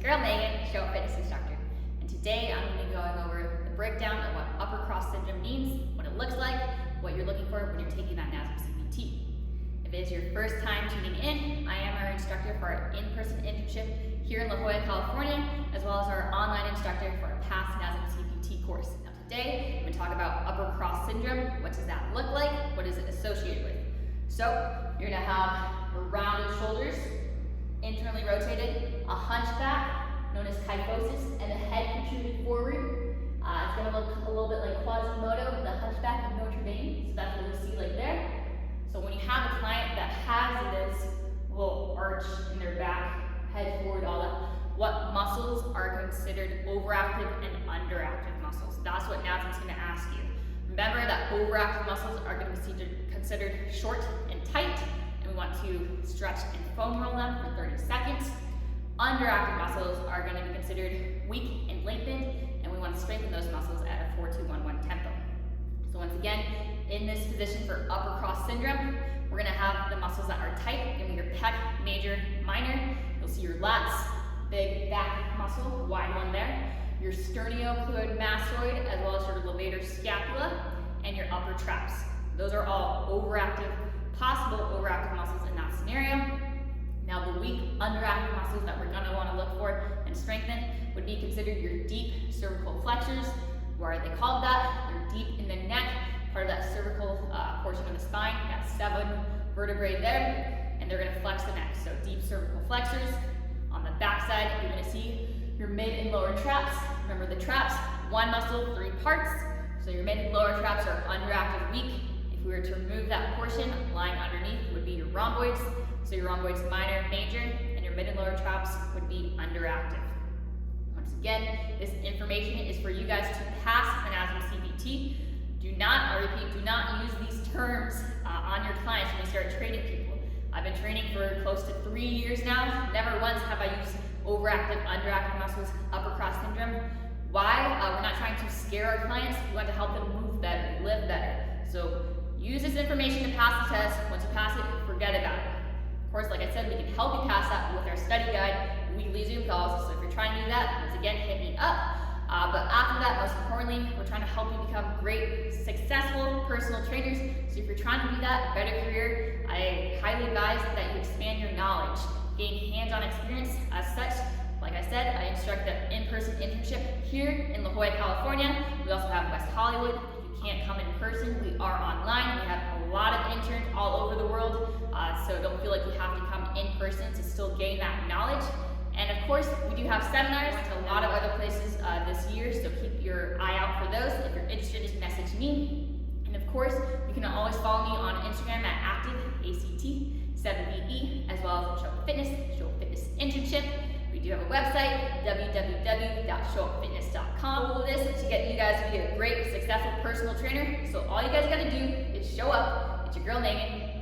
your girl Megan, show up fitness instructor. And today I'm going to be going over the breakdown of what upper cross syndrome means, what it looks like, what you're looking for when you're taking that Nasm CPT. If it is your first time tuning in, I am our instructor for our in-person internship here in La Jolla, California, as well as our online instructor for our past Nasm CPT course. Now today, I'm going to talk about upper cross syndrome. What does that look like? What is it associated with? So, you're going to have rounded shoulders, internally rotated, a hunchback, known as kyphosis, and the head protruded forward. It's going to look a little bit like Quasimodo, the hunchback of Notre Dame, so that's what you see right there. So when you have a client that has this little arch in their back, head forward, all that, what muscles are considered overactive and underactive muscles? That's what Nasm's going to ask you. Remember that overactive muscles are going to be considered short and tight, and we want to stretch and foam roll them for 30 seconds. Underactive muscles are going to be considered weak and lengthened, and we want to strengthen those muscles at a 4-2-1-1 tempo. So once again, in this position for upper cross syndrome, we're going to have the muscles that are tight, going to be your pec, major, minor. You'll see your lats, big back muscle, wide one there, your sternocleidomastoid, as well as your levator scapula, and your upper traps. Those are all overactive, possible overactive muscles in that scenario. Now the weak, underactive muscles that we're going to want to look for and strengthen would be considered your deep cervical flexors. Why are they called that? They're deep in the neck, part of that cervical portion of the spine. You got 7 vertebrae there, and they're going to flex the neck. So deep cervical flexors. On the back side, you're going to see your mid and lower traps. Remember the traps, one muscle, 3 parts. So your mid and lower traps are underactive, weak. If we were to remove that portion, lying underneath would be your rhomboids. So your rhomboids minor, major, and your mid and lower traps would be underactive. Once again, this information is for you guys to pass an Nasm CPT. Do not, I repeat, do not use these terms on your clients when you start training people. I've been training for close to 3 years now. Never once have I used overactive, underactive muscles, upper cross syndrome. Why? We're not trying to scare our clients. We want to help them move better, live better. So use this information to pass the test. Once you pass it, forget about it. Of course, like I said, we can help you pass that with our study guide, weekly Zoom calls. So if you're trying to do that, once again, hit me up. But after that, most importantly, we're trying to help you become great, successful personal trainers. So if you're trying to do that, better career, I highly advise that you expand your knowledge, gain hands-on experience. As such, like I said, I instruct the in-person internship here in La Jolla, California. We also have West Hollywood. If you can't come in person, we are online. We have a lot of interns all over the world, so don't feel like you have to come in person to still gain that knowledge. And of course, we do have seminars to a lot of other places this year, so keep your eye out for those. If you're interested, just message me. And of course, you can always follow me on Instagram at ACT7VE, as well as Show Up Fitness, Show Up Fitness Internship. We do have a website, www.showupfitness.com. All of this to get you guys to be a great, successful personal trainer. So all you guys gotta do is show up. It's your girl Megan.